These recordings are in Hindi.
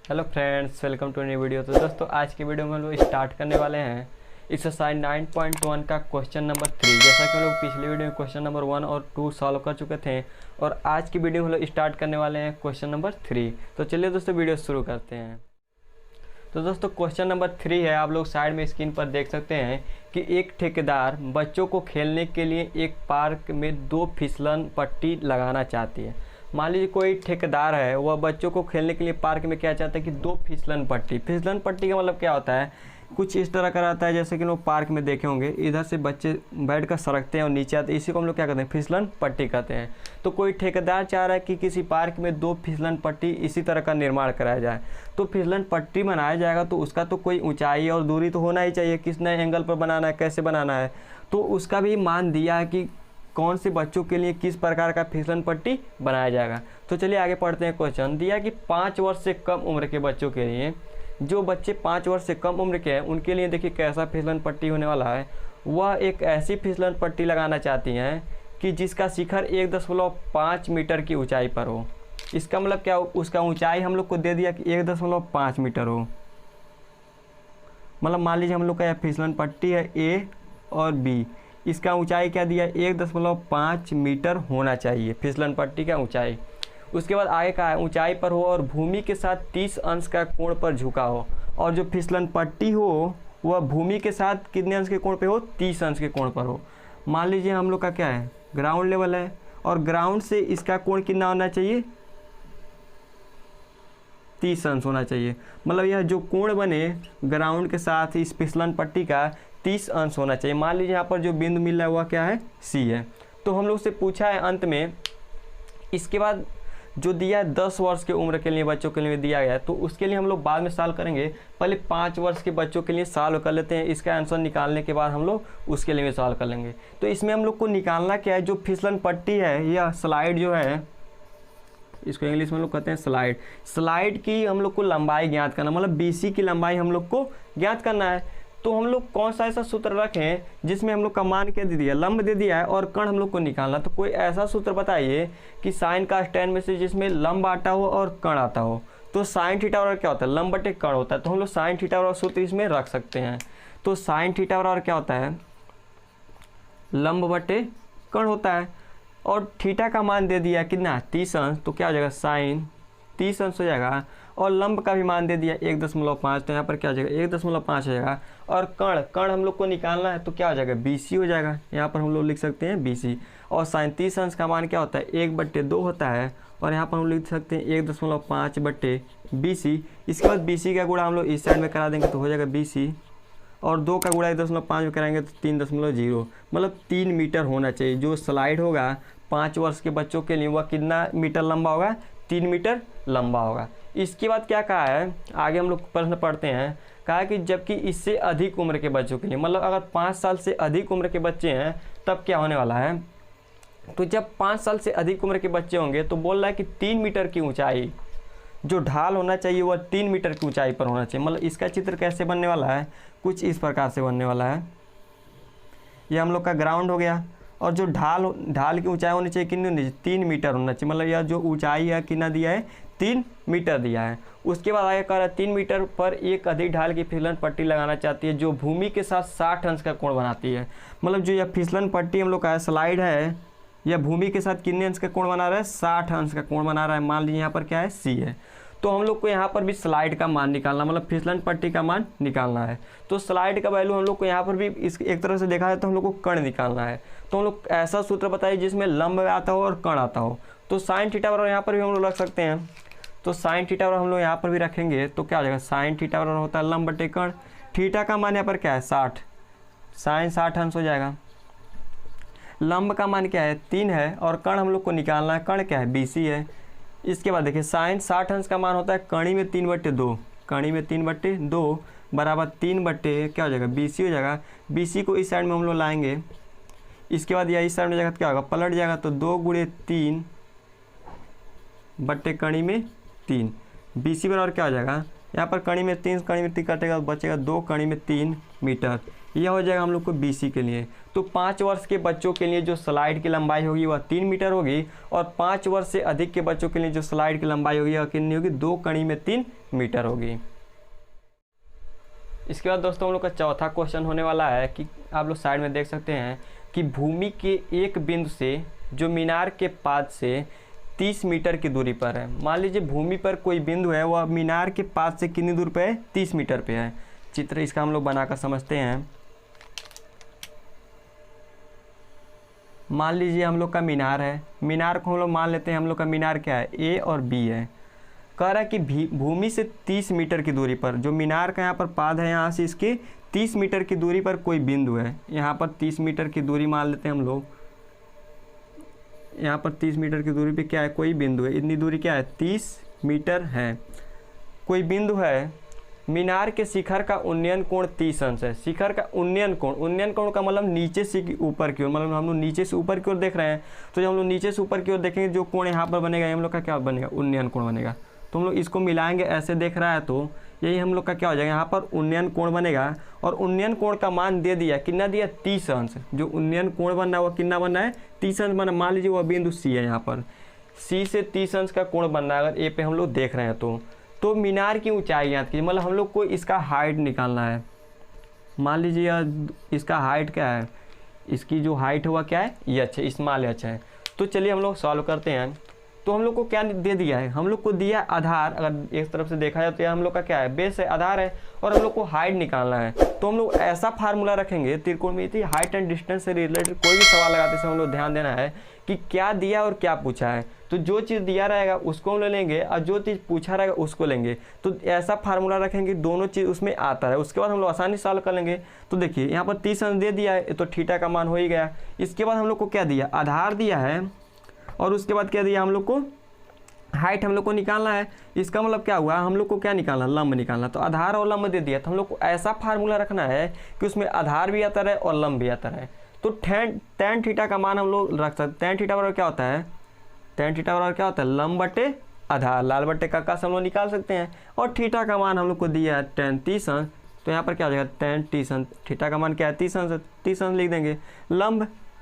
Hello friends, welcome to new video. तो दोस्तों आज की वीडियो में हम लोग स्टार्ट करने वाले हैं एक्सरसाइज 9.1 का क्वेश्चन नंबर 3। जैसा कि हम लोग पिछली वीडियो में क्वेश्चन नंबर 1 और 2 सॉल्व कर चुके थे और आज की वीडियो में हम लोग स्टार्ट करने वाले हैं क्वेश्चन नंबर 3। तो चलिए दोस्तों वीडियो शुरू करते हैं। तो दोस्तों क्वेश्चन नंबर 3 है, आप लोग साइड में स्क्रीन पर देख सकते हैं कि एक ठेकेदार बच्चों को खेलने के लिए एक पार्क में 2 फिसलन पट्टी लगाना चाहती है। मान लीजिए कोई ठेकेदार है, वह बच्चों को खेलने के लिए पार्क में क्या चाहता है कि 2 फिसलन पट्टी। फिसलन पट्टी का मतलब क्या होता है, कुछ इस तरह का रहता है जैसे कि लोग पार्क में देखे होंगे, इधर से बच्चे बैठ कर सरकते हैं और नीचे आते हैं, इसी को हम लोग क्या कहते हैं, फिसलन पट्टी कहते हैं। तो कोई ठेकेदार चाह रहा है कि किसी पार्क में 2 फिसलन पट्टी इसी तरह का निर्माण कराया जाए। तो फिसलन पट्टी बनाया जाएगा तो उसका तो कोई ऊंचाई और दूरी तो होना ही चाहिए, किस नए एंगल पर बनाना है, कैसे बनाना है। तो उसका भी मान दिया है कि कौन से बच्चों के लिए किस प्रकार का फिसलन पट्टी बनाया जाएगा। तो चलिए आगे पढ़ते हैं। क्वेश्चन दिया कि 5 वर्ष से कम उम्र के बच्चों के लिए, जो बच्चे 5 वर्ष से कम उम्र के हैं उनके लिए देखिए कैसा फिसलन पट्टी होने वाला है। वह एक ऐसी फिसलन पट्टी लगाना चाहती हैं कि जिसका शिखर 1.5 मीटर की ऊंचाई पर हो। इसका मतलब क्या, उसका ऊंचाई हम लोग को दे दिया कि 1.5 मीटर हो। मतलब मान लीजिए हम लोग का यह फिसलन पट्टी है ए और बी, इसका ऊंचाई क्या दिया, 1.5 मीटर होना चाहिए फिसलन पट्टी का ऊंचाई। उसके बाद आगे का है ऊंचाई पर हो और भूमि के साथ 30 अंश का कोण पर झुका हो। और जो फिसलन पट्टी हो वह भूमि के साथ कितने अंश के कोण पे हो, 30 अंश के कोण पर हो। मान लीजिए हम लोग का क्या है, ग्राउंड लेवल है और ग्राउंड से इसका कोण कितना होना चाहिए, 30 अंश होना चाहिए। मतलब यह जो कोण बने ग्राउंड के साथ इस फिसलन पट्टी का 30 अंश होना चाहिए। मान लीजिए यहाँ पर जो बिंदु मिल रहा है वह क्या है, सी है। तो हम लोग से पूछा है अंत में, इसके बाद जो दिया है 10 वर्ष के उम्र के लिए बच्चों के लिए दिया गया है, तो उसके लिए हम लोग बाद में सॉल्व करेंगे। पहले 5 वर्ष के बच्चों के लिए सॉल्व कर लेते हैं, इसका आंसर निकालने के बाद हम लोग उसके लिए भी सॉल्व कर लेंगे। तो इसमें हम लोग को निकालना क्या है, जो फिसलन पट्टी है या स्लाइड जो है, इसको इंग्लिश में लोग कहते हैं स्लाइड। स्लाइड की हम लोग को लंबाई ज्ञात करना, मतलब BC की लंबाई हम लोग को ज्ञात करना है। तो हम लोग कौन सा ऐसा सूत्र रखें जिसमें हम लोग का मान क्या दे दिया, लंब दे दिया है और कण हम लोग को निकालना। तो कोई ऐसा सूत्र बताइए कि साइन का स्टैन में से जिसमें लंब आता हो और कण आता हो। तो साइन थीटा बराबर क्या होता है, लंब बटे कण होता है। तो हम लोग साइन थीटा बराबर सूत्र इसमें रख सकते हैं। तो साइन थीटा बराबर क्या होता है, लंब बटे कण होता है। और थीटा का मान दे दिया कितना, 30 अंश, तो क्या हो जाएगा, साइन 30 अंश हो जाएगा। और लंब का भी मान दे दिया 1.5, तो यहाँ पर क्या हो जाएगा, 1.5 हो जाएगा। और कण हम लोग को निकालना है तो क्या हो जाएगा, BC हो जाएगा। यहाँ पर हम लोग लिख सकते हैं BC। और साइन 30 अंश का मान क्या होता है, 1/2 होता है। और यहाँ पर हम लिख सकते हैं 1.5/BC। इसके बाद BC का गुणा हम लोग इस साइड में करा देंगे तो हो जाएगा BC। और 2 का गुणा 1.5 में कराएंगे तो 3.0, मतलब 3 मीटर होना चाहिए। जो स्लाइड होगा 5 वर्ष के बच्चों के लिए वह कितना मीटर लंबा होगा, 3 मीटर लंबा होगा। इसके बाद क्या कहा है, आगे हम लोग प्रश्न पढ़ते हैं। कहा कि जबकि इससे अधिक उम्र के बच्चों के लिए, मतलब अगर 5 साल से अधिक उम्र के बच्चे हैं तब क्या होने वाला है। तो जब 5 साल से अधिक उम्र के बच्चे होंगे तो बोल रहा है कि 3 मीटर की ऊंचाई, जो ढाल होना चाहिए वह 3 मीटर की ऊंचाई पर होना चाहिए। मतलब इसका चित्र कैसे बनने वाला है, कुछ इस प्रकार से बनने वाला है। ये हम लोग का ग्राउंड हो गया और जो ढाल की ऊंचाई होनी चाहिए कितनी होनी चाहिए, 3 मीटर होना चाहिए। मतलब यह जो ऊंचाई है कितना दिया है, 3 मीटर दिया है। उसके बाद आगे कह रहा है 3 मीटर पर एक अधिक ढाल की फिसलन पट्टी लगाना चाहती है जो भूमि के साथ 60 अंश का कोण बनाती है। मतलब जो यह फिसलन पट्टी हम लोग का स्लाइड है, यह भूमि के साथ कितने अंश का कोण बना रहा है, 60 अंश का कोण बना रहा है। मान लीजिए यहाँ पर क्या है, C है। तो हम लोग को यहाँ पर भी स्लाइड का मान निकालना, मतलब फिसलन पट्टी का मान निकालना है। तो स्लाइड का वैल्यू हम लोग को यहाँ पर भी इस एक तरह से देखा है तो हम लोग को कण निकालना है। तो हम लोग ऐसा सूत्र बताइए जिसमें लंब आता हो और कण आता हो। तो साइन थीटा बराबर यहाँ पर भी हम लोग रख सकते हैं। तो साइन थीटा बराबर हम लोग यहाँ पर भी रखेंगे तो क्या हो जाएगा, साइन थीटा बराबर होता है लंब बटे कण। थीटा का मान यहाँ पर क्या है, 60, साइन 60 अंश हो जाएगा। लंब का मान क्या है, 3 है। और कण हम लोग को निकालना है, कण क्या है, BC है। इसके बाद देखिए साइन 60 अंश का मान होता है कणी में 3/2, कणी में 3/2 बराबर 3 क्या हो जाएगा, BC हो जाएगा। BC को इस साइड में हम लोग लाएंगे। इसके बाद यह इस साइड में जाएगा तो क्या होगा, पलट जाएगा। तो 2 × 3 बट्टे कणी में 3, BC बराबर क्या हो जाएगा, यहाँ पर कणी में 3 कटेगा, बचेगा 2 कणी में 3 मीटर। यह हो जाएगा हम लोग को BC के लिए। तो 5 वर्ष के बच्चों के लिए जो स्लाइड की लंबाई होगी वह 3 मीटर होगी, और 5 वर्ष से अधिक के बच्चों के लिए जो स्लाइड की लंबाई होगी वह कितनी होगी, 2 कड़ी में 3 मीटर होगी। इसके बाद दोस्तों हम लोग का चौथा क्वेश्चन होने वाला है कि आप लोग साइड में देख सकते हैं कि भूमि के एक बिंदु से जो मीनार के पाद से 30 मीटर की दूरी पर है। मान लीजिए भूमि पर कोई बिंदु है, वह मीनार के पाद से कितनी दूर पे है, 30 मीटर पे है। चित्र इसका हम लोग बनाकर समझते हैं। मान लीजिए हम लोग का मीनार है, मीनार को हम लोग मान लेते हैं, हम लोग का मीनार क्या है, A और B है। कह रहा है कि भूमि से 30 मीटर की दूरी पर जो मीनार का यहाँ पर पाद है, यहाँ से इसके 30 मीटर की दूरी पर कोई बिंदु है। यहाँ पर 30 मीटर की दूरी मान लेते हैं हम लोग, यहाँ पर 30 मीटर की दूरी पे क्या है, कोई बिंदु है। इतनी दूरी क्या है, 30 मीटर है। कोई बिंदु है, मीनार के शिखर का उन्नयन कोण 30 अंश है। शिखर का उन्नयन कोण का मतलब नीचे से ऊपर की ओर, मतलब हम लोग नीचे से ऊपर की ओर देख रहे हैं, तो जब हम लोग नीचे से ऊपर की ओर देखेंगे जो कोण यहाँ पर बनेगा, हम लोग का क्या बनेगा, उन्नयन कोण बनेगा। तो हम लोग इसको मिलाएंगे, ऐसे देख रहा है तो यही हम लोग का क्या हो जाएगा, यहाँ पर उन्नयन कोण बनेगा। और उन्नयन कोण का मान दे दिया, कितना दिया, 30 अंश। जो उन्नयन कोण बनना है वह कितना बनना है, 30 अंश बनना। मान लीजिए वह बिंदु C है, यहाँ पर C से 30 अंश का कोण बनना है अगर A पे हम लोग देख रहे हैं तो मीनार की ऊंचाई याद कीजिए, मतलब हम लोग को इसका हाइट निकालना है। मान लीजिए इसका हाइट क्या है, इसकी जो हाइट हुआ क्या है, h है, स्मॉल h है। तो चलिए हम लोग सॉल्व करते हैं। तो हम लोग को क्या दे दिया है, हम लोग को दिया आधार। अगर एक तरफ से देखा जाए तो यह हम लोग का क्या है, बेस है, आधार है, और हम लोग को हाइट निकालना है। तो हम लोग ऐसा फार्मूला रखेंगे, त्रिकोणमिति हाइट एंड डिस्टेंस से रिलेटेड कोई भी सवाल लगाते समय हम लोग ध्यान देना है कि क्या दिया और क्या पूछा है। तो जो चीज़ दिया रहेगा उसको हम लोग लेंगे, और जो चीज़ पूछा रहेगा उसको लेंगे। तो ऐसा फार्मूला रखेंगे, दोनों चीज़ उसमें आता है, उसके बाद हम लोग आसानी से सॉल्व कर लेंगे। तो देखिए यहाँ पर 30 अंश दे दिया है, तो थीटा का मान हो ही गया। इसके बाद हम लोग को क्या दिया, आधार दिया है, और उसके बाद क्या दिया, हम लोग को हाइट हम लोग को निकालना है। इसका मतलब क्या हुआ, हम लोग को क्या निकालना, लंब निकालना। तो आधार और लंब दे दिया, तो हम लोग को ऐसा फार्मूला रखना है कि उसमें आधार भी आता रहे और लंब भी आता रहे। तो tan थीटा का मान हम लोग रख सकते हैं। tan थीटा बराबर क्या होता है, tan थीटा बराबर क्या होता है, लंब बटे आधार, लाल बटे का आकाश हम लोग निकाल सकते हैं। और थीटा का मान हम लोग को दिया है tan 30 अंश, तो यहाँ पर क्या हो जाएगा, tan 30 अंश। थीटा का मान क्या है, 30 अंश, 30 अंश लिख देंगे।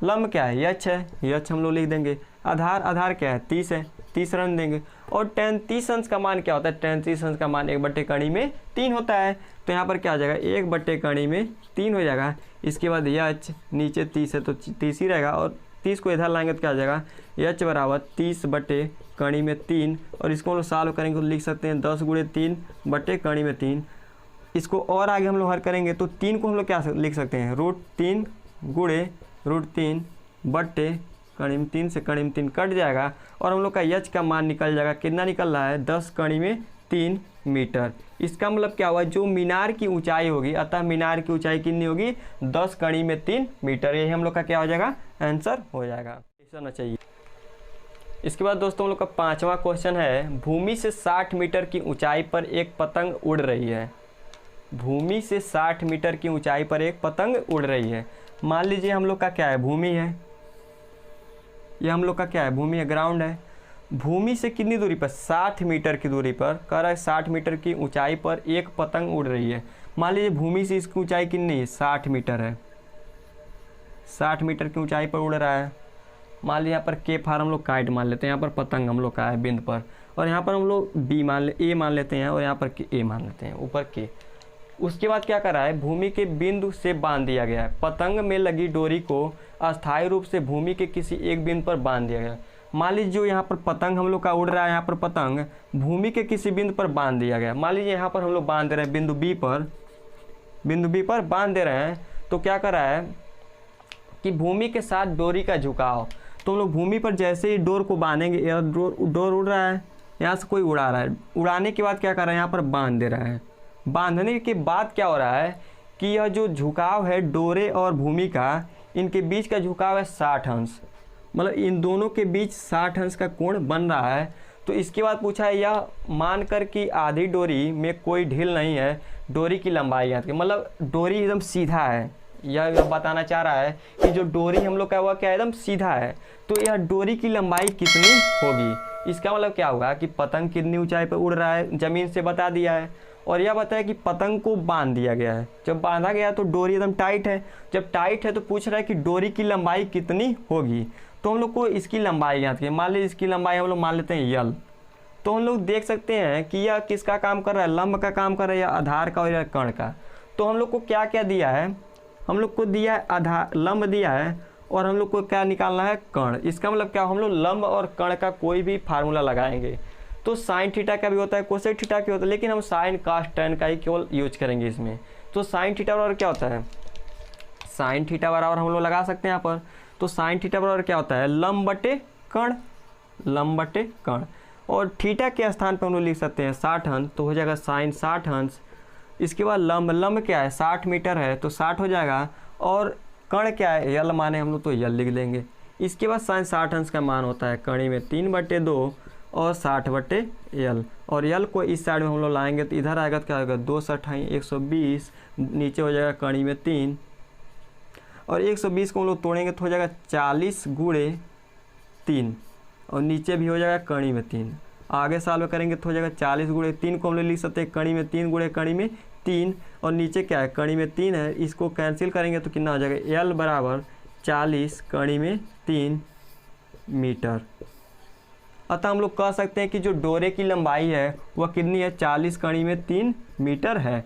लंब क्या है, h है, h हम लोग लिख देंगे। आधार क्या है, 30 है, 30 रन देंगे। और tan 30 अंश का मान क्या होता है, tan 30 अंश का मान 1/3 में 3 होता है। तो यहाँ पर क्या हो जाएगा, 1/3 में 3 हो जाएगा। इसके बाद h नीचे 30 है तो 30 ही रहेगा, और 30 को इधर लाएंगे तो क्या हो जाएगा, h बराबर 30/3 में 3। और इसको हम लोग सॉल्व करेंगे तो लिख सकते हैं 10 × 3/3 में 3। इसको और आगे हम लोग हल करेंगे तो 3 को हम लोग क्या लिख सकते हैं, √3 × √3/3 में 3 से कड़ी में 3 कट जाएगा, और हम लोग का h का मान निकल जाएगा, कितना निकल रहा है, 10 कड़ी में 3 मीटर। इसका मतलब क्या हुआ, जो मीनार की ऊंचाई होगी, अतः मीनार की ऊंचाई कितनी होगी, 10 कड़ी में 3 मीटर। यही हम लोग का क्या हो जाएगा, आंसर हो जाएगा, ऐसा होना चाहिए। इसके बाद दोस्तों हम लोग का 5वां क्वेश्चन है, भूमि से 60 मीटर की ऊंचाई पर एक पतंग उड़ रही है। भूमि से 60 मीटर की ऊंचाई पर एक पतंग उड़ रही है। मान लीजिए हम लोग का क्या है, भूमि है, यह हम लोग का क्या है, भूमि है, ग्राउंड है। भूमि से कितनी दूरी पर, 60 मीटर की दूरी पर, कह रहा है 60 मीटर की ऊंचाई पर एक पतंग उड़ रही है। मान लीजिए भूमि से इसकी ऊंचाई कितनी है, 60 मीटर है, 60 मीटर की ऊंचाई पर उड़ रहा है। मान लीजिए यहाँ पर के फार हम लोग काइट मान लेते हैं, यहाँ पर पतंग हम लोग का है बिंद पर, और यहाँ पर हम लोग बी ए मान लेते हैं, और यहाँ पर ए मान लेते हैं, ऊपर के। उसके बाद क्या कर रहा है, भूमि के बिंदु से बांध दिया गया है। पतंग में लगी डोरी को अस्थायी रूप से भूमि के किसी एक बिंदु पर बांध दिया गया। मान लीजिए जो यहाँ पर पतंग हम लोग का उड़ रहा है, यहाँ पर पतंग भूमि के किसी बिंदु पर बांध दिया गया। मान लीजिए यहाँ पर हम लोग बांध दे रहे हैं, बिंदु बी पर बांध दे रहे हैं। तो क्या कर रहा है कि भूमि के साथ डोरी का झुकाव, तो हम लोग भूमि पर जैसे ही डोर को बांधेंगे, डोर उड़ रहा है, यहाँ से कोई उड़ा रहा है, उड़ाने के बाद क्या कर रहा है, यहाँ पर बांध दे रहा है। बांधने के बाद क्या हो रहा है कि यह जो झुकाव है डोरे और भूमि का, इनके बीच का झुकाव है 60 अंश, मतलब इन दोनों के बीच 60 अंश का कोण बन रहा है। तो इसके बाद पूछा है, यह मानकर कि आधी डोरी में कोई ढील नहीं है, डोरी की लंबाई याद, मतलब डोरी एकदम सीधा है। यह बताना चाह रहा है कि जो डोरी हम लोग का हुआ क्या एकदम सीधा है, तो यह डोरी की लंबाई कितनी होगी, इसका मतलब क्या होगा कि पतंग कितनी ऊंचाई पर उड़ रहा है ज़मीन से बता दिया है, और यह बताया कि पतंग को बांध दिया गया है। जब बांधा गया तो डोरी एकदम टाइट है, जब टाइट है तो पूछ रहा है कि डोरी की लंबाई कितनी होगी। तो हम लोग को इसकी लंबाई याद की, मान लीजिए इसकी लंबाई हम लोग मान लेते हैं यल। तो हम लोग देख सकते हैं कि यह किसका काम कर रहा है, लंब का काम कर रहा है, या आधार का और या कर्ण का। तो हम लोग को क्या क्या दिया है, हम लोग को दिया है आधार, लंब दिया है, और हम लोग को क्या निकालना है, कर्ण। इसका मतलब क्या, हम लोग लंब और कर्ण का कोई भी फार्मूला लगाएंगे तो साइन थीटा का भी होता है, कोसेक थीटा का होता है, लेकिन हम साइन कास टैन का ही केवल यूज करेंगे इसमें। तो साइन थीटा बराबर क्या होता है, साइन थीटा बराबर हम लोग लगा सकते हैं यहाँ पर। तो साइन थीटा बराबर क्या होता है, लंब बटे कर्ण, लंब बटे कर्ण। और थीटा के स्थान पर हम लोग लिख सकते हैं 60 अंश, तो हो जाएगा साइन 60 अंश। इसके बाद लंब, लंब क्या है 60 मीटर है तो 60 हो जाएगा, और कर्ण क्या है यल माने हम लोग तो यल लिख लेंगे। इसके बाद साइन 60 अंश का मान होता है कणी में 3/2 और 60 यल, और यल को इस साइड में हम लोग लाएंगे तो इधर आएगा तो क्या होगा 2 सठाई 120, नीचे हो जाएगा कणी में 3, और 120 को हम लोग तोड़ेंगे तो हो जाएगा 40 गुणे 3, और नीचे भी हो जाएगा कणी में 3। आगे साल में करेंगे तो हो जाएगा 40 गुणे 3 को हम लोग लिख सकते हैं कणी में 3 गुणे कणी में 3, और नीचे क्या है कणी में 3 है, इसको कैंसिल करेंगे तो कितना हो जाएगा, यल बराबर 40 कणी में 3 मीटर। अतः हम लोग कह सकते हैं कि जो डोरे की लंबाई है वह कितनी है, 40 कणी में 3 मीटर है।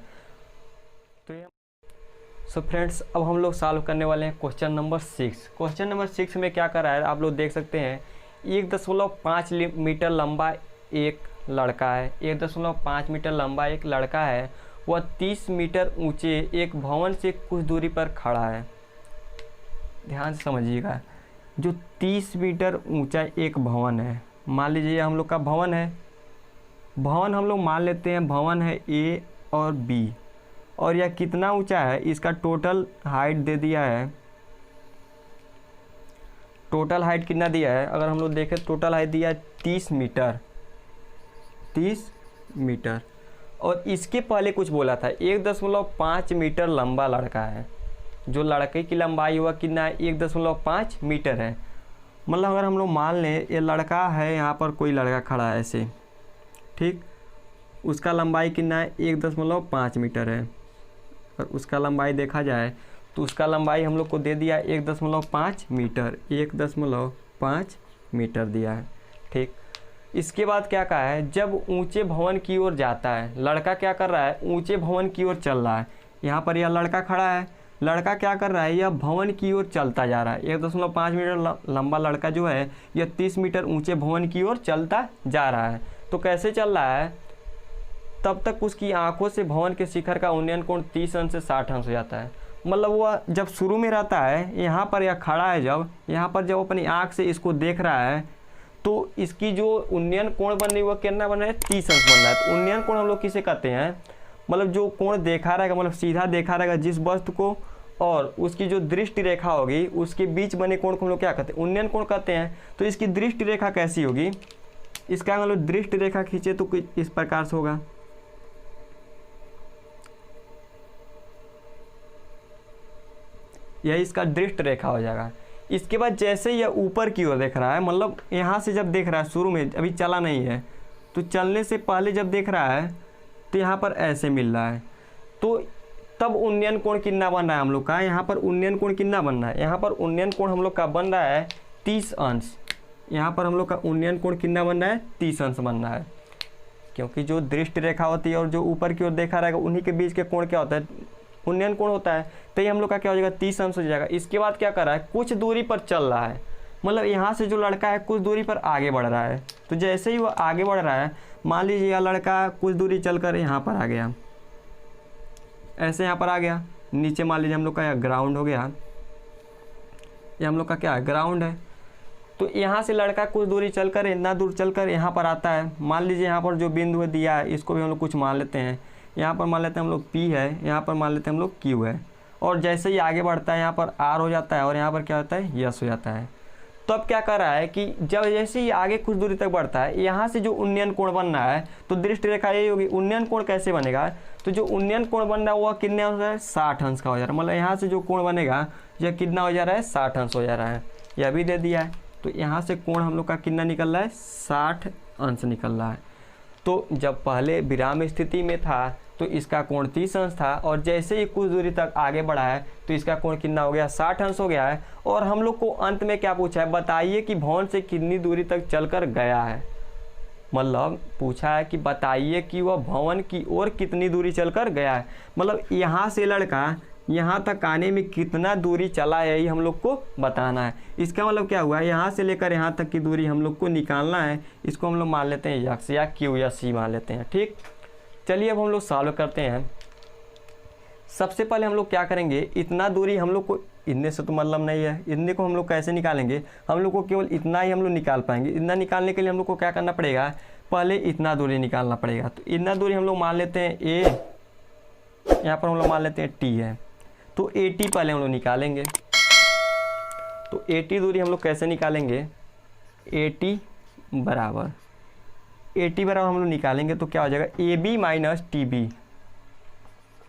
तो सो फ्रेंड्स, अब हम लोग सॉल्व करने वाले हैं क्वेश्चन नंबर 6। क्वेश्चन नंबर 6 में क्या कर रहा है आप लोग देख सकते हैं, 1.5 मीटर लंबा एक लड़का है, 1.5 मीटर लंबा एक लड़का है, वह 30 मीटर ऊंचे एक भवन से कुछ दूरी पर खड़ा है। ध्यान से समझिएगा, जो 30 मीटर ऊंचा एक भवन है, मान लीजिए हम लोग का भवन है, भवन हम लोग मान लेते हैं भवन है ए और बी, और यह कितना ऊंचा है, इसका टोटल हाइट दे दिया है। टोटल हाइट कितना दिया है, अगर हम लोग देखें टोटल हाइट दिया है 30 मीटर, 30 मीटर। और इसके पहले कुछ बोला था 1.5 मीटर लंबा लड़का है, जो लड़के की लंबाई हुआ कितना है 1.5 मीटर है। मतलब अगर हम लोग मान लें ये लड़का है, यहाँ पर कोई लड़का खड़ा है ऐसे, ठीक, उसका लंबाई कितना है 1.5 मीटर है, और उसका लंबाई देखा जाए तो उसका लंबाई हम लोग को दे दिया 1.5 मीटर, 1.5 मीटर दिया है, ठीक। इसके बाद क्या कहा है, जब ऊंचे भवन की ओर जाता है, लड़का क्या कर रहा है, ऊंचे भवन की ओर चल रहा है। यहाँ पर यह लड़का खड़ा है, लड़का क्या कर रहा है, यह भवन की ओर चलता जा रहा है। 1.5 मीटर लंबा लड़का जो है यह 30 मीटर ऊंचे भवन की ओर चलता जा रहा है। तो कैसे चल रहा है, तब तक उसकी आंखों से भवन के शिखर का उन्नयन कोण 30 अंश से 60 अंश हो जाता है। मतलब वह जब शुरू में रहता है, यहाँ पर यह खड़ा है, जब यहाँ पर जब अपनी आँख से इसको देख रहा है तो इसकी जो उन्नयन कोण बन रही है वह कितना बन रहा है, 30 अंश बन रहा है। तो उन्नयन कोण हम लोग किसे कहते हैं, मतलब जो कोण देखा रहेगा, मतलब सीधा देखा रहेगा जिस वस्तु को, और उसकी जो दृष्टि रेखा होगी उसके बीच बने कोण को हम लोग क्या कहते हैं, उन्नयन कोण कहते हैं। तो इसकी दृष्टि रेखा कैसी होगी, इसका हम लोग दृष्टि रेखा खींचे तो कुछ इस प्रकार से होगा, यह इसका दृष्टि रेखा हो जाएगा। इसके बाद जैसे यह ऊपर की ओर देख रहा है, मतलब यहाँ से जब देख रहा है, शुरू में अभी चला नहीं है, तो चलने से पहले जब देख रहा है तो यहाँ पर ऐसे मिल रहा है, तो तब उन्नयन कोण कितना बन रहा है हम लोग का, यहाँ पर उन्नयन कोण कितना बन रहा है, यहाँ पर उन्नयन कोण हम लोग का बन रहा है 30 अंश। यहाँ पर हम लोग का उन्नयन कोण कितना बन रहा है, 30 अंश बन रहा है, क्योंकि जो दृष्टि रेखा होती है और जो ऊपर की ओर देखा रहेगा उन्हीं के बीच के कोण क्या होता है, उन्नयन कोण होता है। तो ये हम लोग का क्या हो जाएगा, 30 अंश हो जाएगा। इसके बाद क्या कर रहा है, कुछ दूरी पर चल रहा है, मतलब यहाँ से जो लड़का है कुछ दूरी पर आगे बढ़ रहा है। तो जैसे ही वो आगे बढ़ रहा है, मान लीजिए यह लड़का कुछ दूरी चलकर यहाँ पर आ गया, ऐसे यहाँ पर आ गया, नीचे मान लीजिए हम लोग का यह ग्राउंड हो गया, ये हम लोग का क्या है, ग्राउंड है। तो यहाँ से लड़का कुछ दूरी चलकर, इतना दूर चलकर यहाँ पर आता है। मान लीजिए यहाँ पर जो बिंदु दिया है इसको भी हम लोग कुछ मान लेते हैं, यहाँ पर मान लेते हैं हम लोग P है, यहाँ पर मान लेते हैं हम लोग Q है, और जैसे ही आगे बढ़ता है यहाँ पर R हो जाता है, और यहाँ पर क्या होता है, यस हो जाता है। तो अब क्या कर रहा है कि जब जैसे ही आगे कुछ दूरी तक बढ़ता है, यहाँ से जो उन्नयन कोण बन रहा है, तो दृष्टि रेखा यही होगी। उन्नयन कोण कैसे बनेगा, तो जो उन्नयन कोण बन रहा है वह कितने अंश है, 60 अंश का हो जा रहा है। मतलब यहाँ से जो कोण बनेगा यह कितना हो जा रहा है, 60 अंश हो जा रहा है। यह भी दे दिया है, तो यहाँ से कोण हम लोग का कितना निकल रहा है, 60 अंश निकल रहा है। तो जब पहले विराम स्थिति में था तो इसका कोण 30 अंश था, और जैसे ही कुछ दूरी तक आगे बढ़ा है तो इसका कोण कितना हो गया, 60 अंश हो गया है। और हम लोग को अंत में क्या पूछा है, बताइए कि भवन से कितनी दूरी तक चलकर गया है। मतलब पूछा है कि बताइए कि वह भवन की ओर कितनी दूरी चलकर गया है, मतलब यहाँ से लड़का यहाँ तक आने में कितना दूरी चला है, यही हम लोग को बताना है। इसका मतलब क्या हुआ, यहाँ से लेकर यहाँ तक की दूरी हम लोग को निकालना है। इसको हम लोग मान लेते हैं यक्स या क्यू या सी मान लेते हैं। ठीक, चलिए अब हम लोग सॉल्व करते हैं। सबसे पहले हम लोग क्या करेंगे, इतना दूरी हम लोग को, इतने से तो मतलब नहीं है, इतने को हम लोग कैसे निकालेंगे, हम लोग को केवल इतना ही हम लोग निकाल पाएंगे। इतना निकालने के लिए हम लोग को क्या करना पड़ेगा, पहले इतना दूरी निकालना पड़ेगा। तो इतना दूरी हम लोग मान लेते हैं ए, यहाँ पर हम लोग मान लेते हैं टी है। तो 80 पहले हम लोग निकालेंगे। तो 80 दूरी हम लोग कैसे निकालेंगे, 80 बराबर हम लोग निकालेंगे तो क्या हो जाएगा, A B minus T B,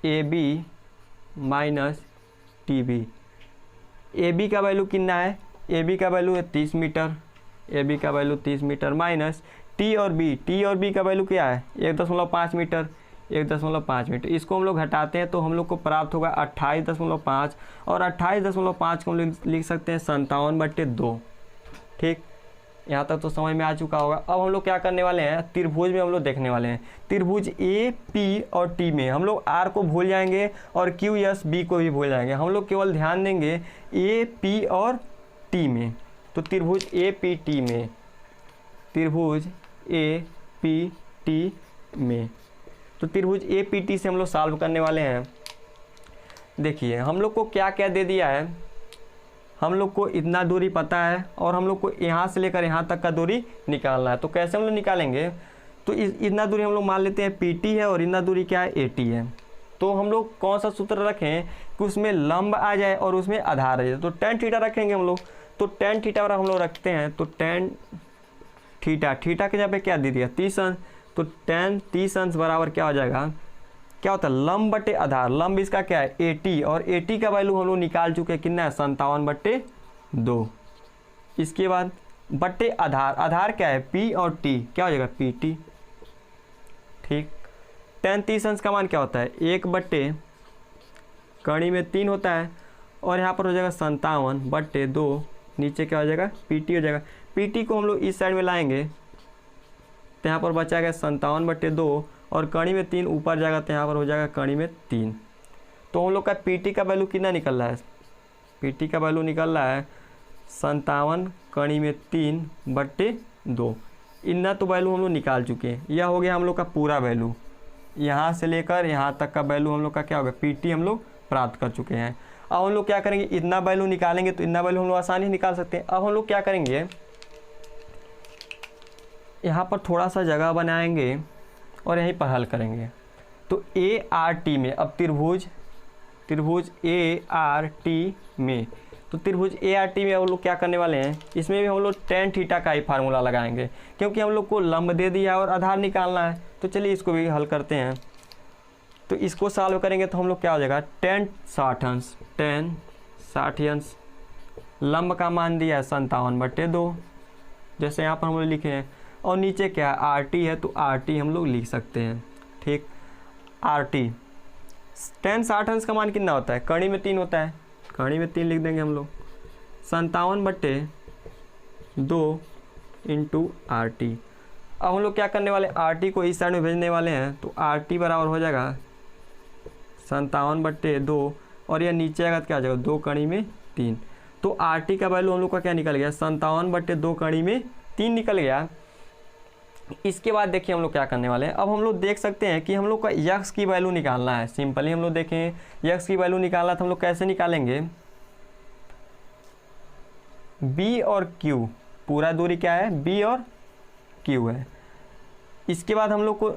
A B minus T B. A B का वैल्यू कितना है, ए बी का वैल्यू है 30 मीटर, ए बी का वैल्यू 30 मीटर माइनस टी और बी का वैल्यू क्या है 1.5 मीटर, 1.5 मीटर। इसको हम लोग घटाते हैं तो हम लोग को प्राप्त होगा 28.5, और 28.5 को हम लोग लिख सकते हैं 57/2। ठीक, यहाँ तक तो समझ में आ चुका होगा। अब हम लोग क्या करने वाले हैं, त्रिभुज में हम लोग देखने वाले हैं। त्रिभुज ए पी और टी में हम लोग आर को भूल जाएंगे और क्यू एस बी को भी भूल जाएंगे। हम लोग केवल ध्यान देंगे ए पी और टी में। तो त्रिभुज ए पी टी में, त्रिभुज ए पी टी में, तो त्रिभुज ए पी टी से हम लोग सॉल्व करने वाले हैं। देखिए हम लोग को क्या क्या दे दिया है, हम लोग को इतना दूरी पता है और हम लोग को यहाँ से लेकर यहाँ तक का दूरी निकालना है। तो कैसे हम लोग निकालेंगे, तो इतना दूरी हम लोग मान लेते हैं पीटी है और इतना दूरी क्या है, एटी है। तो हम लोग कौन सा सूत्र रखें कि उसमें लंब आ जाए और उसमें आधार आ जाए, तो tan थीटा रखेंगे हम लोग। तो tan थीटा वाला हम लोग रखते हैं, तो tan थीटा, थीटा के जगह पे क्या दे दिया 30 अंश, तो tan 30 अंश बराबर क्या हो जाएगा, क्या होता है लंब बटे आधार। लंब इसका क्या है 80, और 80 का वैल्यू हम लोग निकाल चुके हैं कितना है 57/2। इसके बाद बटे आधार, आधार क्या है P और T, क्या हो जाएगा PT। ठीक, tan 30 अंश का मान क्या होता है 1/, कड़ी में 3 होता है, और यहाँ पर हो जाएगा 57/2, नीचे क्या हो जाएगा PT हो जाएगा। PT को हम लोग इस साइड में लाएंगे तो यहाँ पर बचा गया 57/2, और कड़ी में 3 ऊपर जाएगा तो यहाँ पर हो जाएगा कड़ी में 3। तो हम लोग का पीटी का वैल्यू कितना निकल रहा है, पीटी का वैल्यू निकल रहा है 57 कड़ी में 3/2। इतना तो वैल्यू हम लोग निकाल चुके हैं। यह हो गया हम लोग का पूरा वैल्यू, यहाँ से लेकर यहाँ तक का वैल्यू हम लोग का क्या होगा पीटी हम लोग प्राप्त कर चुके हैं। अब हम लोग क्या करेंगे, इतना वैल्यू निकालेंगे तो इतना वैल्यू हम लोग आसानी निकाल सकते हैं। अब हम लोग क्या करेंगे, यहाँ पर थोड़ा सा जगह बनाएंगे और यहीं पर हल करेंगे। तो ए आर टी में, अब त्रिभुज ए आर टी में, तो त्रिभुज ए आर टी में हम लोग क्या करने वाले हैं, इसमें भी हम लोग tan थीटा का ही फार्मूला लगाएंगे, क्योंकि हम लोग को लंब दे दिया और आधार निकालना है। तो चलिए इसको भी हल करते हैं। तो इसको सॉल्व करेंगे तो हम लोग क्या हो जाएगा tan 60 अंश, लंब का मान दिया है 57/2, जैसे यहाँ पर हम लोग लिखे हैं, और नीचे क्या है आर टी है, तो आर टी हम लोग लिख सकते हैं। ठीक, आर टी tan 60 अंश का मान कितना होता है, कड़ी में 3 होता है, कड़ी में 3 लिख देंगे हम लोग 57/2 इंटू आर टी। अब हम लोग क्या करने वाले, आर टी को इस साइड में भेजने वाले हैं, तो आर टी बराबर हो जाएगा 57/2, और यह नीचे आएगा तो क्या हो जाएगा 2 कड़ी में 3। तो आर टी का वैल्यू हम लोग का क्या निकल गया 57/2 कड़ी में 3 निकल गया। इसके बाद देखिए हम लोग क्या करने वाले हैं। अब हम लोग देख सकते हैं कि हम लोग का यक्स की वैल्यू निकालना है। सिंपली हम लोग देखें यक्स की वैल्यू निकालना तो हम लोग कैसे निकालेंगे, बी और क्यू, पूरा दूरी क्या है बी और क्यू है। इसके बाद हम लोग को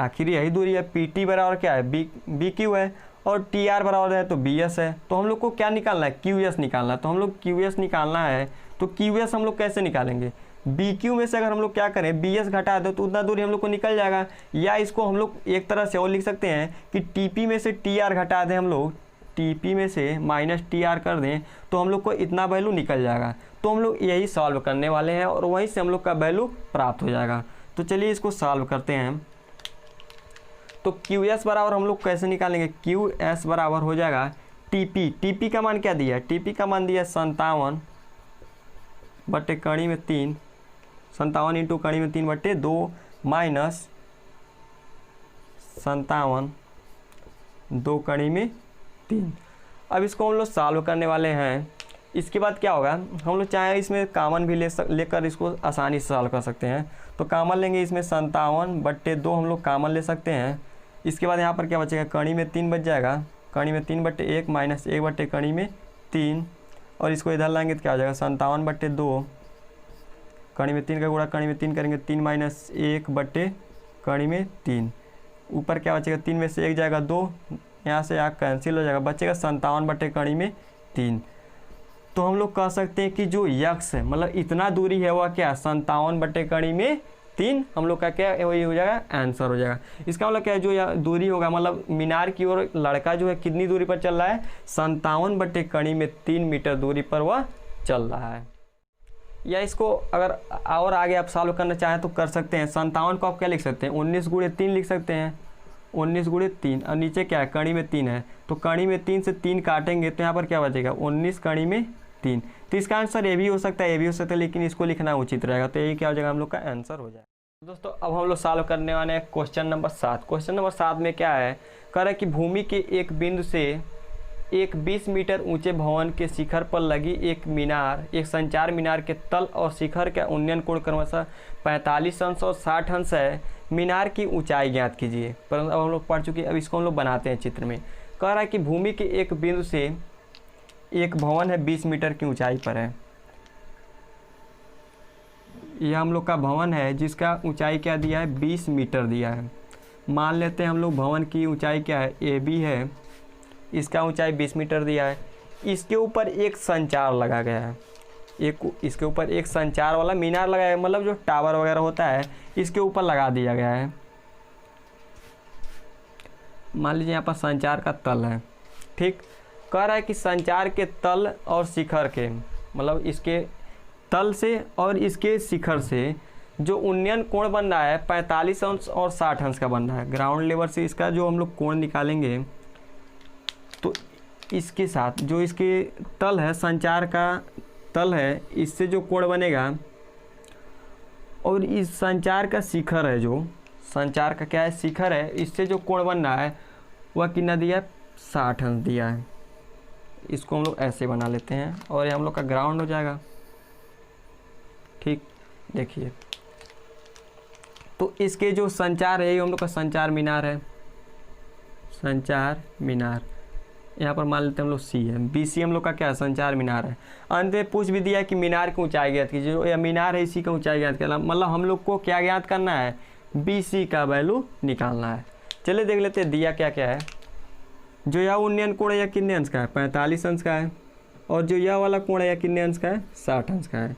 आखिर यही दूरी है, पी टी बराबर क्या है बी क्यू है, और टी आर बराबर है तो बी एस है। तो हम लोग को क्या निकालना है क्यू एस निकालना है। तो हम लोग क्यू एस निकालना है, तो क्यू एस हम लोग कैसे निकालेंगे, बी क्यू में से अगर हम लोग क्या करें बी एस घटा दो तो उतना दूरी हम लोग को निकल जाएगा। या इसको हम लोग एक तरह से और लिख सकते हैं कि टी पी में से टी आर घटा दें हम लोग, TP में से माइनस TR कर दें तो हम लोग को इतना वैल्यू निकल जाएगा। तो हम लोग यही सॉल्व करने वाले हैं और वहीं से हम लोग का वैल्यू प्राप्त हो जाएगा। तो चलिए इसको सॉल्व करते हैं। तो QS बराबर हम लोग कैसे निकालेंगे, QS बराबर हो जाएगा TP का मान क्या दिया है, TP का मान दिया 57 बटे कड़ी में 3, 57 इंटू कड़ी में 3 बटे 2 माइनस 57 2 कड़ी में 3। अब इसको हम लोग सॉल्व करने वाले हैं। इसके बाद क्या होगा, हम लोग चाहे इसमें कॉमन भी लेकर इसको आसानी से सॉल्व कर सकते हैं। तो कॉमन लेंगे, इसमें 57 बटे 2 हम लोग कॉमन ले सकते हैं। इसके बाद यहाँ पर क्या बचेगा, कड़ी में 3 बच जाएगा, कड़ी में 3 बटे 1 माइनस 1 बटे कड़ी में 3, और इसको इधर लाएंगे तो क्या हो जाएगा 57 बटे 2, कड़ी में 3 का गुणा कड़ी में 3 करेंगे, 3 माइनस 1 बटे कड़ी में 3, ऊपर क्या बचेगा 3 में से 1 जाएगा 2, यहाँ से यहाँ कैंसिल हो जाएगा, बचेगा 57 बटे कड़ी में 3। तो हम लोग कह सकते हैं कि जो यक्स है मतलब इतना दूरी है वह क्या 57 बटे कड़ी में 3 हम लोग का क्या वही हो जाएगा, आंसर हो जाएगा। इसका मतलब क्या है, जो दूरी होगा मतलब मीनार की ओर लड़का जो है कितनी दूरी पर चल रहा है, 57 बटे कड़ी में 3 मीटर दूरी पर वह चल रहा है। या इसको अगर और आगे आप सॉल्व करना चाहें तो कर सकते हैं। 57 को आप क्या लिख सकते हैं, 19 गुणे 3 लिख सकते हैं, 19 गुणे 3, और नीचे क्या है कड़ी में 3 है, तो कड़ी में 3 से 3 काटेंगे तो यहाँ पर क्या बचेगा 19 कड़ी में 3। तो इसका आंसर ये भी हो सकता है, ये भी हो सकता है, लेकिन इसको लिखना उचित रहेगा। तो यही क्या हो जाएगा, हम लोग का आंसर हो जाएगा। दोस्तों अब हम लोग सॉल्व करने वाले हैं क्वेश्चन नंबर 7। क्वेश्चन नंबर 7 में क्या है, कह रहा है कि भूमि के एक बिंदु से एक 20 मीटर ऊंचे भवन के शिखर पर लगी एक संचार मीनार के तल और शिखर का उन्नयन कोण क्रमशः 45 अंश और 60 अंश है। मीनार की ऊंचाई ज्ञात कीजिए। परंतु अब हम लोग पढ़ चुके हैं, अब इसको हम लोग बनाते हैं चित्र में। कह रहा है कि भूमि के एक बिंदु से एक भवन है 20 मीटर की ऊंचाई पर है। यह हम लोग का भवन है जिसका ऊंचाई क्या दिया है, 20 मीटर दिया है। मान लेते हैं हम लोग भवन की ऊंचाई क्या है, AB है, इसका ऊंचाई 20 मीटर दिया है। इसके ऊपर एक संचार लगा गया है, इसके ऊपर एक संचार वाला मीनार लगाया है, मतलब जो टावर वगैरह होता है इसके ऊपर लगा दिया गया है। मान लीजिए यहाँ पर संचार का तल है, ठीक। कह रहा है कि संचार के तल और शिखर के मतलब इसके तल से और इसके शिखर से जो उन्नयन कोण बन रहा है 45 अंश और 60 अंश का बन रहा है। ग्राउंड लेवल से इसका जो हम लोग कोण निकालेंगे तो इसके साथ जो इसके तल है, संचार का तल है, इससे जो कोण बनेगा और इस संचार का शिखर है, जो संचार का क्या है शिखर है, इससे जो कोण बन रहा है वह कितना दिया है, 60 अंश दिया है। इसको हम लोग ऐसे बना लेते हैं और ये हम लोग का ग्राउंड हो जाएगा, ठीक। देखिए तो इसके जो संचार है ये हम लोग का संचार मीनार है, संचार मीनार। यहाँ पर मान लेते हैं हम लोग C है, BC हम लोग का क्या है, संचार मीनार है। अंत में पूछ भी दिया कि मीनार की ऊंचाई ज्ञात कीजिए। जो यह मीनार है इसी का ऊंचाई ज्ञात करना, मतलब हम लोग को क्या ज्ञात करना है, BC का वैल्यू निकालना है। चलिए देख लेते हैं दिया क्या क्या है। जो यह उन्नयन कोण है यह कितने अंश का है, 45 अंश का है, और जो यह वाला कोण है यह कितने अंश का है, 60 अंश का है।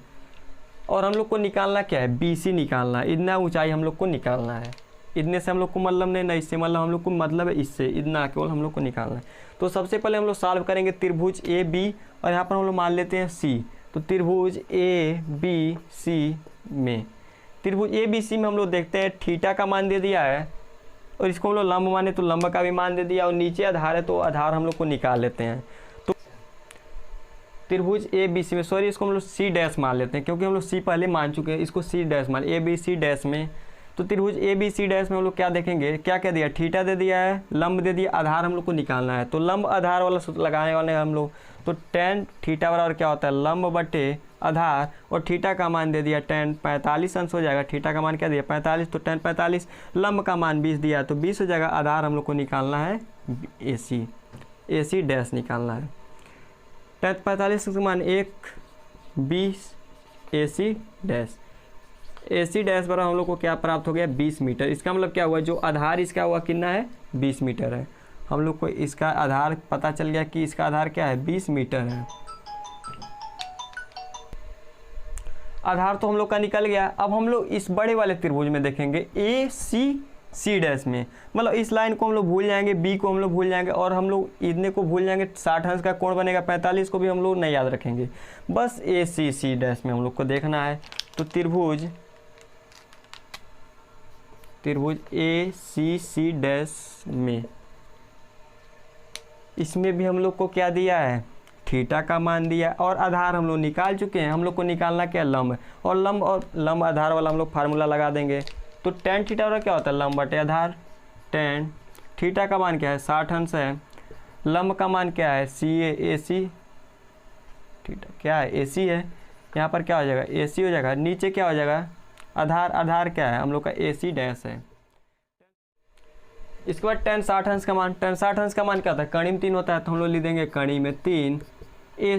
और हम लोग को निकालना क्या है, BC निकालना है, इतना ऊंचाई हम लोग को निकालना है। इतने से हम लोग को मतलब नहीं ना, इससे मतलब हम लोग को मतलब है इससे, इतना केवल हम लोग को निकालना है। तो सबसे पहले हम लोग सॉल्व करेंगे त्रिभुज AB और यहाँ पर हम लोग मान लेते हैं C। तो त्रिभुज ABC में, त्रिभुज ABC में हम लोग देखते हैं थीटा का मान दे दिया है और इसको हम लोग लंब माने तो लंब का भी मान दे दिया, और नीचे आधार है तो आधार हम लोग को निकाल लेते हैं। तो त्रिभुज ABC में, सॉरी इसको हम लोग C डैश मान लेते हैं क्योंकि हम लोग C पहले मान चुके हैं, इसको C डैश मान, ABC डैश में। तो त्रिभुज ABC डैश में हम लोग क्या देखेंगे, क्या क्या दिया, थीटा दे दिया है, लंब दे दिया, आधार हम लोग को निकालना है। तो लंब आधार वाला सूत्र लगाने वाले हैं हम लोग। तो tan थीटा बराबर क्या होता है, लंब बटे आधार, और थीटा का मान दे दिया tan 45 अंश हो जाएगा। थीटा का मान क्या दिया 45, तो tan 45, लंब का मान 20 दिया तो 20 हो जाएगा। आधार हम लोग को निकालना है AC डैश निकालना है। tan 45 का मान 1, 20 AC डैश, AC डैश पर हम लोग को क्या प्राप्त हो गया, 20 मीटर। इसका मतलब क्या हुआ, जो आधार इसका हुआ कितना है, 20 मीटर है। हम लोग को इसका आधार पता चल गया कि इसका आधार क्या है, 20 मीटर है। आधार तो हम लोग का निकल गया। अब हम लोग इस बड़े वाले त्रिभुज में देखेंगे AC सी डैश में। मतलब इस लाइन को हम लोग भूल जाएंगे, बी को हम लोग भूल जाएंगे और हम लोग इतने को भूल जाएंगे। 60 अंश का कोण बनेगा 45 को भी हम लोग नहीं याद रखेंगे। बस ए सी सी डैश में हम लोग को देखना है। तो त्रिभुज ए सी सी डैश में, इसमें भी हम लोग को क्या दिया है, थीटा का मान दिया और आधार हम लोग निकाल चुके हैं। हम लोग को निकालना क्या है, लंब, और लंब आधार वाला हम लोग फार्मूला लगा देंगे। तो टेन थीटा वाला क्या होता है, लंब बटे आधार। टेन थीटा का मान क्या है, 60 अंश है। लंब का मान क्या है, सी ए सी, थीटा क्या है, ए सी है। यहाँ पर क्या हो जाएगा, ए सी हो जाएगा। नीचे क्या हो जाएगा, आधार क्या है हम लोग का, ए सी डैश है। इसके बाद टेन 60 अंश का मान, टेन 60 अंश का मान क्या होता है, कड़ी में 3 होता है, तो हम लोग लिख देंगे कड़ी में 3। ए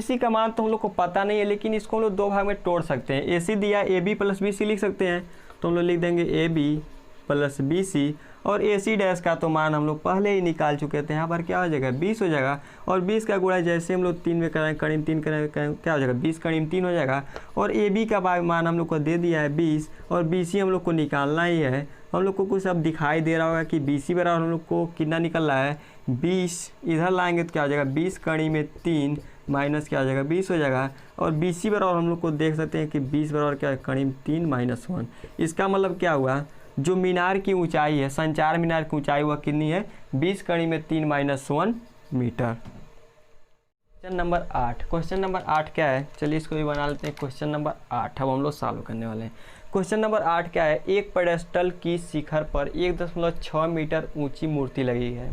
सी का मान तो हम लोग को पता नहीं है, लेकिन इसको हम लोग दो भाग में तोड़ सकते हैं। ए सी दिया, A B plus B C लिख सकते हैं, तो हम लोग लिख देंगे A B plus B C. और ए सी डैश का तो मान हम लोग पहले ही निकाल चुके थे। यहाँ पर क्या हो जाएगा, 20 हो जाएगा। और 20 का गुणा जैसे हम लोग 3 में कराएं, कड़ी में 3 कराएं, क्या हो जाएगा, 20 कड़ी में 3 हो जाएगा। और ए बी का मान हम लोग को दे दिया है 20, और बी सी हम लोग को निकालना ही है। हम लोग को कुछ अब दिखाई दे रहा होगा कि बी सी बराबर हम लोग को कितना निकल रहा है, 20। इधर लाएंगे तो क्या हो जाएगा, 20 कड़ी में 3 माइनस क्या हो जाएगा, 20 हो जाएगा। और बी सी बराबर हम लोग को देख सकते हैं कि 20 बराबर क्या है, कड़ी में 3 माइनस 1। इसका मतलब क्या हुआ, जो मीनार की ऊंचाई है, संचार मीनार की ऊंचाई हुआ कितनी है, 20 कड़ी में 3 minus 1 meter. Question number 8, question number 8 क्या है, चलिए इसको भी बना लेते हैं। क्वेश्चन नंबर 8 अब हम लोग सॉल्व करने वाले हैं। क्वेश्चन नंबर 8 क्या है, एक पेडेस्टल की शिखर पर 1.6 मीटर ऊंची मूर्ति लगी है।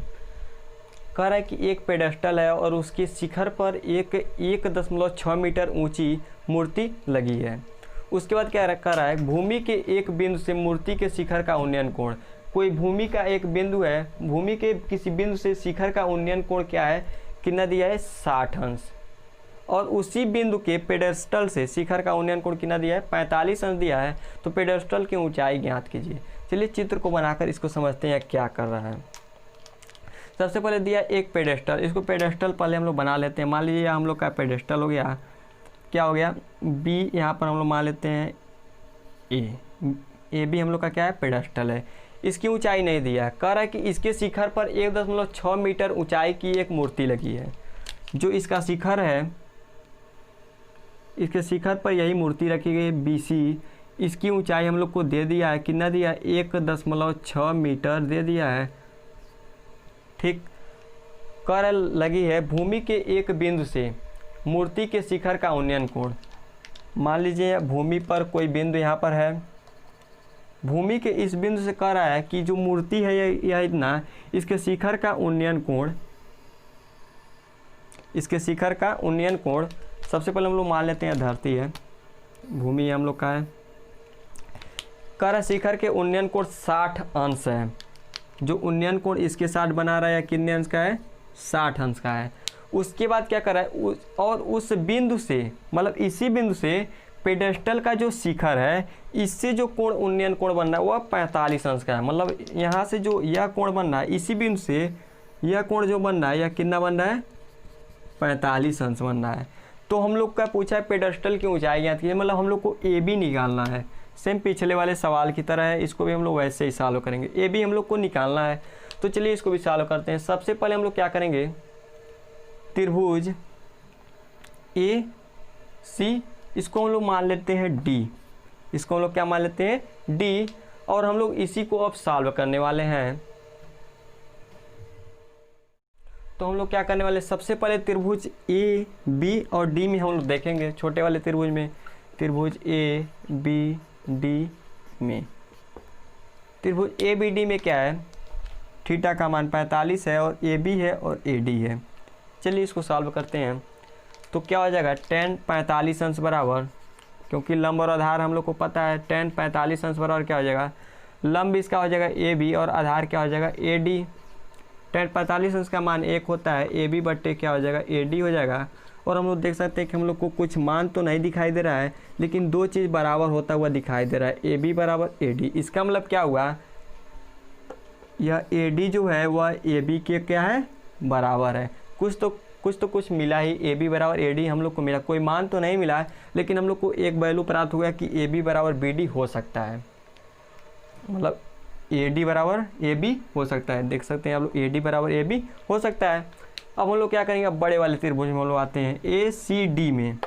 कह रहा है कि एक पेडेस्टल है और उसकी शिखर पर 1.6 मीटर ऊंची मूर्ति लगी है। उसके बाद क्या कर रहा है, भूमि के एक बिंदु से मूर्ति के शिखर का उन्नयन कोण। कोई भूमि का एक बिंदु है, भूमि के किसी बिंदु से शिखर का उन्नयन कोण क्या है, कितना दिया है, 60 अंश। और उसी बिंदु के पेडेस्टल से शिखर का उन्नयन कोण कितना दिया है, 45 अंश दिया है। तो पेडेस्टल की ऊंचाई ज्ञात कीजिए। चलिए चित्र को बनाकर इसको समझते हैं क्या कर रहा है। सबसे पहले दिया एक पेडेस्टल, इसको पेडेस्टल पहले हम लोग बना लेते हैं। मान लीजिए हम लोग का पेडेस्टल हो गया, क्या हो गया, बी, यहाँ पर हम लोग मान लेते हैं ए बी हम लोग का क्या है, पेडेस्टल है। इसकी ऊंचाई नहीं दिया है, कह रहा है कि इसके शिखर पर 1.6 मीटर ऊंचाई की एक मूर्ति लगी है। जो इसका शिखर है, इसके शिखर पर यही मूर्ति रखी गई है बी सी। इसकी ऊंचाई हम लोग को दे दिया है, कितना दिया, 1.6 मीटर दे दिया है। ठीक, कर लगी है भूमि के एक बिंदु से मूर्ति के शिखर का उन्नयन कोण। मान लीजिए भूमि पर कोई बिंदु यहाँ पर है, भूमि के इस बिंदु से कह रहा है कि जो मूर्ति है यह इतना, इसके शिखर का उन्नयन कोण, इसके शिखर का उन्नयन कोण सबसे पहले हम लोग मान लेते हैं धरती है, भूमि हम लोग का है। कह रहा है शिखर के उन्नयन कोण 60 अंश है। जो उन्नयन कोण इसके साथ बना रहा है कितने अंश का है, 60 अंश का है। उसके बाद क्या कर रहा है, और उस बिंदु से, मतलब इसी बिंदु से पेडेस्टल का जो शिखर है, इससे जो कोण उन्नयन कोण बन रहा है वह 45 अंश का है। मतलब यहाँ से जो यह कोण बन रहा है, इसी बिंदु से यह कोण जो बन रहा है, यह कितना बन रहा है, 45 अंश बन रहा है। तो हम लोग का पूछा है पेडेस्टल की ऊंचाई ज्ञात कीजिए, मतलब हम लोग को ए बी निकालना है। सेम पिछले वाले सवाल की तरह है, इसको भी हम लोग वैसे ही सॉल्व करेंगे। ए बी हम लोग को निकालना है, तो चलिए इसको भी सॉल्व करते हैं। सबसे पहले हम लोग क्या करेंगे, त्रिभुज ए सी, इसको हम लोग मान लेते हैं डी, इसको हम लोग क्या मान लेते हैं, डी। और हम लोग इसी को अब सॉल्व करने वाले हैं। तो हम लोग क्या करने वाले, सबसे पहले त्रिभुज ए बी और डी में हम लोग देखेंगे, छोटे वाले त्रिभुज में, त्रिभुज ए बी डी में, त्रिभुज ए बी डी में क्या है, थीटा का मान 45 है और ए बी है और ए डी है। चलिए इसको सॉल्व करते हैं। तो क्या हो जाएगा, tan 45 अंश बराबर, क्योंकि लंब और आधार हम लोग को पता है, tan 45 अंश बराबर क्या हो जाएगा, लंब इसका हो जाएगा ए बी और आधार क्या हो जाएगा, ए डी। tan 45 अंश का मान 1 होता है, ए बी बट्टे क्या हो जाएगा, ए डी हो जाएगा। और हम लोग देख सकते हैं कि हम लोग को कुछ मान तो नहीं दिखाई दे रहा है, लेकिन दो चीज़ बराबर होता हुआ दिखाई दे रहा है, ए बी बराबर ए डी। इसका मतलब क्या हुआ, यह ए डी जो है वह ए बी के क्या है, बराबर है। कुछ मिला ही, ए बी बराबर ए डी हम लोग को मिला, कोई मान तो नहीं मिला, लेकिन हम लोग को एक वैल्यू प्राप्त हुआ कि ए बी बराबर बी डी हो सकता है। मतलब AD बराबर AB हो सकता है, देख सकते हैं आप लोग AD बराबर AB हो सकता है। अब हम लोग क्या करेंगे, अब बड़े वाले त्रिभुज में हम लोग आते हैं ACD में,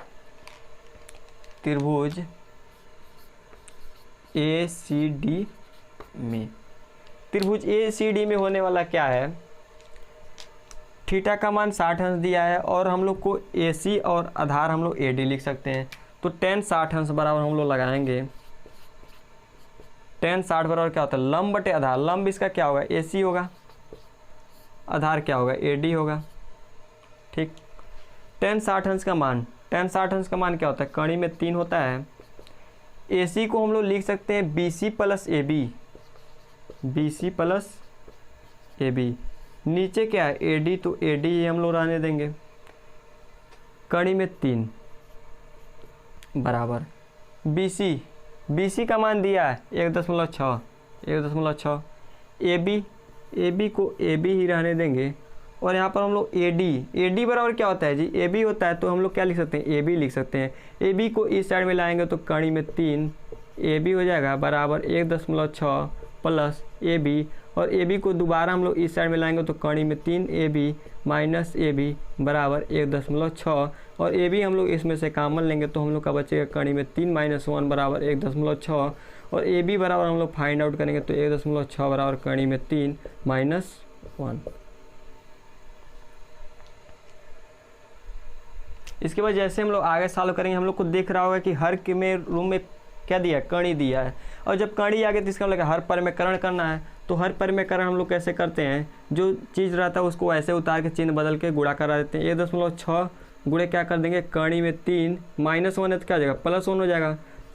त्रिभुज ACD में, त्रिभुज ACD में होने वाला क्या है, थीटा का मान 60 अंश दिया है और हम लोग को AC और आधार हम लोग AD लिख सकते हैं। तो tan 60 अंश बराबर हम लोग लगाएंगे, tan 60 बराबर क्या होता है, लंब बटे आधार। लंब इसका क्या होगा, AC होगा, आधार क्या होगा, AD होगा। ठीक, tan 60 अंश का मान, tan 60 अंश का मान क्या होता है, कड़ी में 3 होता है। AC को हम लोग लिख सकते हैं BC plus AB, BC plus AB। नीचे क्या है AD, तो AD हम लोग रहने देंगे, कड़ी में 3 बराबर BC, BC का मान दिया है 1.6, 1.6। AB को AB ही रहने देंगे और यहाँ पर हम लोग AD बराबर क्या होता है जी, AB होता है, तो हम लोग क्या लिख सकते हैं, AB लिख सकते हैं। AB को इस साइड में लाएंगे तो कड़ी में 3 AB हो जाएगा बराबर 1.6 प्लस AB, और AB को दोबारा हम लोग इस साइड में लाएंगे तो कड़ी में 3 AB माइनस AB बराबर 1.6, और AB हम लोग इसमें से कॉमन लेंगे तो हम लोग का बचेगा कड़ी में 3 माइनस 1 बराबर 1.6, और AB बराबर हम लोग फाइंड आउट करेंगे तो 1.6 बराबर कड़ी में 3 माइनस 1। इसके बाद जैसे हम लोग आगे सॉल्व करेंगे, हम लोग को देख रहा होगा कि हर के में रूम में क्या दिया है, कणी दिया है, और जब कणी आ गई तो इसका मतलब हर परिमेकरण करना है। तो हर परिमेकरण हम लोग कैसे करते हैं, जो चीज़ रहता है उसको ऐसे उतार के चिन्ह बदल के गुणा करा देते हैं। 1.6 गुणे क्या कर देंगे, कणी में 3 माइनस 1 है तो क्या हो जाएगा, प्लस 1 हो जाएगा।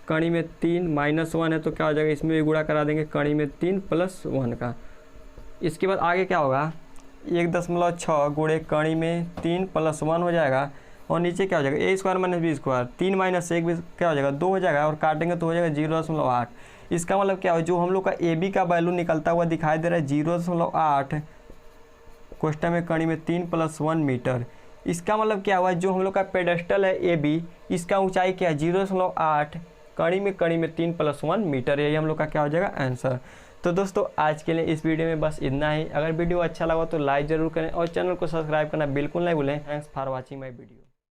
कणी में 3 माइनस 1 है तो क्या हो जाएगा, इसमें भी गुणा करा देंगे कणी में 3 प्लस 1 का। इसके बाद आगे क्या होगा, 1.6 गुणे कणी में 3 प्लस 1 हो जाएगा, और नीचे क्या हो जाएगा, a square minus B square, 3 minus 1 क्या हो जाएगा, 2 हो जाएगा, और काटेंगे तो हो जाएगा 0.8। इसका मतलब क्या हो, जो हम लोग का AB का वैल्यू निकलता हुआ दिखाई दे रहा है 0.8, क्वेश्चन में कणी में 3 प्लस 1 मीटर। इसका मतलब क्या हुआ, जो हम लोग का पेडेस्टल है AB, इसका ऊंचाई क्या है 0.8, कणी में 3 प्लस 1 मीटर। यही हम लोग का क्या हो जाएगा आंसर। तो दोस्तों आज के लिए इस वीडियो में बस इतना ही। अगर वीडियो अच्छा लगा तो लाइक ज़रूर करें और चैनल को सब्सक्राइब करना बिल्कुल नहीं भूलें। Thanks for watching my video.